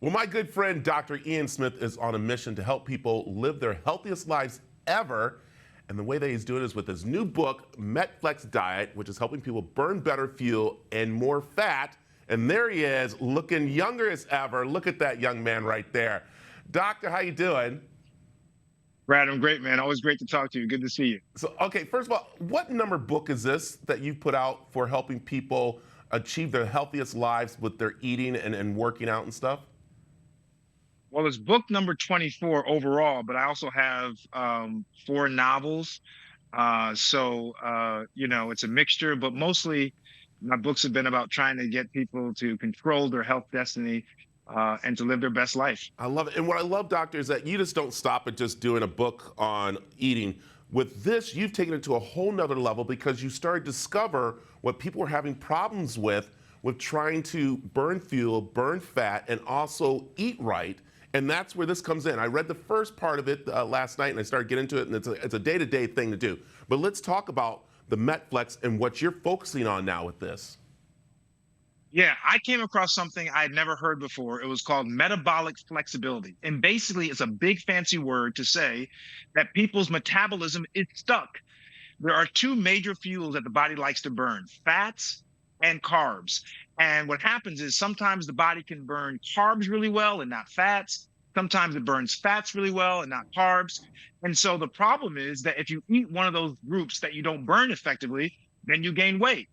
Well, my good friend Dr. Ian Smith is on a mission to help people live their healthiest lives ever. And the way that he's doing it is with his new book, Metflex Diet, which is helping people burn better fuel and more fat. And there he is, looking younger as ever. Look at that young man right there. Doctor, how you doing? Brad, I'm great, man. Always great to talk to you. Good to see you. So, okay, first of all, what number book is this that you've put out for helping people achieve their healthiest lives with their eating and working out and stuff? Well, it's book number 24 overall, but I also have four novels. It's a mixture, but mostly my books have been about trying to get people to control their health destiny and to live their best life. I love it. And what I love, Doctor, is that you just don't stop at just doing a book on eating. With this, you've taken it to a whole nother level because you started to discover what people were having problems with trying to burn fuel, burn fat, and also eat right. And that's where this comes in. I read the first part of it last night, and I started getting into it, and it's a day-to-day thing to do. But let's talk about the Metflex and what you're focusing on now with this. Yeah, I came across something I had never heard before. It was called metabolic flexibility. And basically, it's a big fancy word to say that people's metabolism is stuck. There are two major fuels that the body likes to burn, fats and carbs. And what happens is sometimes the body can burn carbs really well and not fats. Sometimes it burns fats really well and not carbs. And so the problem is that if you eat one of those groups that you don't burn effectively, then you gain weight.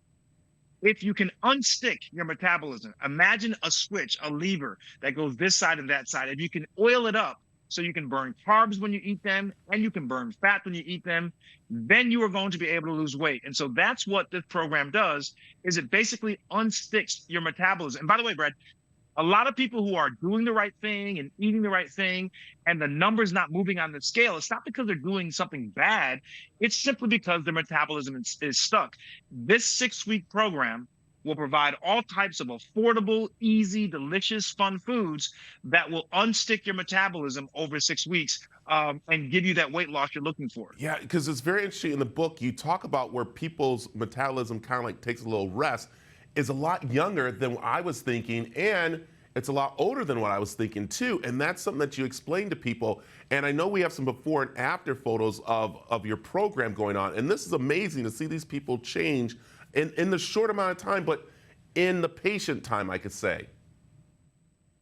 If you can unstick your metabolism, imagine a switch, a lever that goes this side and that side. If you can oil it up so you can burn carbs when you eat them and you can burn fat when you eat them, then you are going to be able to lose weight. And so that's what this program does, is it basically unsticks your metabolism. And by the way, Brad, a lot of people who are doing the right thing and eating the right thing and the numbers not moving on the scale, it's not because they're doing something bad. It's simply because their metabolism is stuck. This 6-week program will provide all types of affordable, easy, delicious, fun foods that will unstick your metabolism over 6 weeks and give you that weight loss you're looking for. Yeah, because it's very interesting in the book. You talk about where people's metabolism kind of like takes a little rest. Is a lot younger than what I was thinking, and it's a lot older than what I was thinking too. And that's something that you explain to people. And I know we have some before and after photos of your program going on. And this is amazing to see these people change in the short amount of time, but in the patient time, I could say.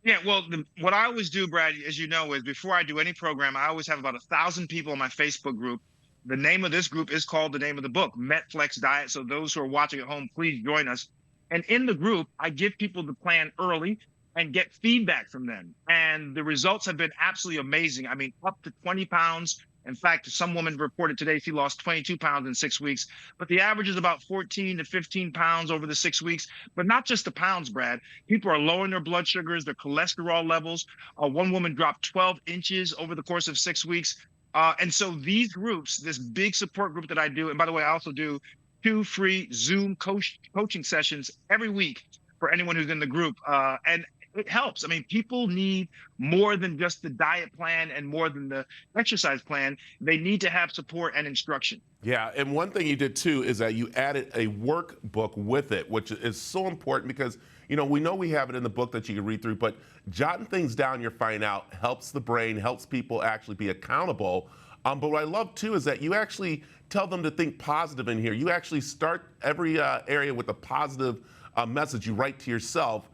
Yeah, well, what I always do, Brad, as you know, is before I do any program, I always have about 1,000 people in my Facebook group. The name of this group is called the name of the book, Metflex Diet. So those who are watching at home, please join us. And in the group, I give people the plan early and get feedback from them. And the results have been absolutely amazing. I mean, up to 20 pounds. In fact, some woman reported today she lost 22 pounds in 6 weeks, but the average is about 14 to 15 pounds over the 6 weeks. But not just the pounds, Brad. People are lowering their blood sugars, their cholesterol levels. One woman dropped 12 inches over the course of 6 weeks. And so these groups, this big support group that I do, and by the way, I also do 2 free Zoom coaching sessions every week for anyone who's in the group. And it helps. I mean, people need more than just the diet plan and more than the exercise plan. They need to have support and instruction. Yeah, and one thing you did too is that you added a workbook with it, which is so important because, we know we have it in the book that you can read through, but jotting things down you're finding out helps the brain, helps people actually be accountable. But what I love too is that you actually tell them to think positive in here. You actually start every area with a positive message you write to yourself,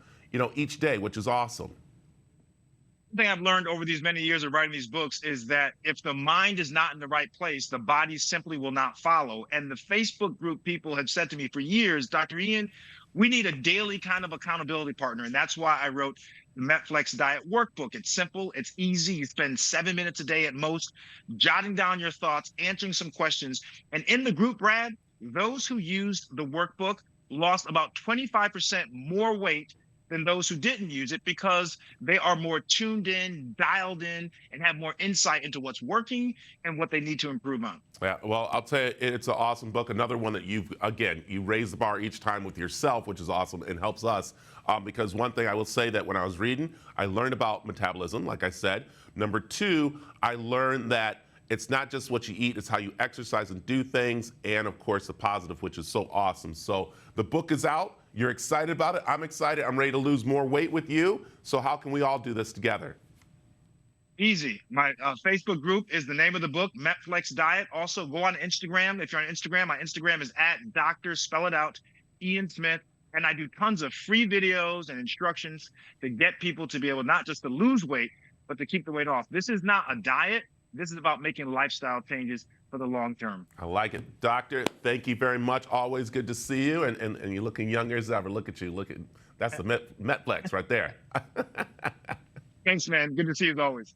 each day, which is awesome. One thing I've learned over these many years of writing these books is that if the mind is not in the right place, the body simply will not follow. And the Facebook group people have said to me for years, Dr. Ian, we need a daily kind of accountability partner. And that's why I wrote the Metflex Diet Workbook. It's simple, it's easy. You spend 7 minutes a day at most, jotting down your thoughts, answering some questions. And in the group, Brad, those who used the workbook lost about 25% more weight than those who didn't use it because they are more tuned in, dialed in, and have more insight into what's working and what they need to improve on. Yeah, well, I'll tell you, it's an awesome book. Another one that you raise the bar each time with yourself, which is awesome and helps us. Because one thing I will say that when I was reading, I learned about metabolism, like I said. Number 2, I learned that it's not just what you eat, it's how you exercise and do things. And of course, the positive, which is so awesome. So the book is out. You're excited about it. I'm excited. I'm ready to lose more weight with you. So how can we all do this together? Easy. My Facebook group is the name of the book, Metflex Diet. Also, go on Instagram. If you're on Instagram, my Instagram is at Dr. Spell it out, Ian Smith. And I do tons of free videos and instructions to get people to be able not just to lose weight, but to keep the weight off. This is not a diet. This is about making lifestyle changes for the long term. I like it. Doctor, thank you very much. Always good to see you. And you're looking younger as ever. Look at you. That's the Metflex right there. Thanks, man. Good to see you as always.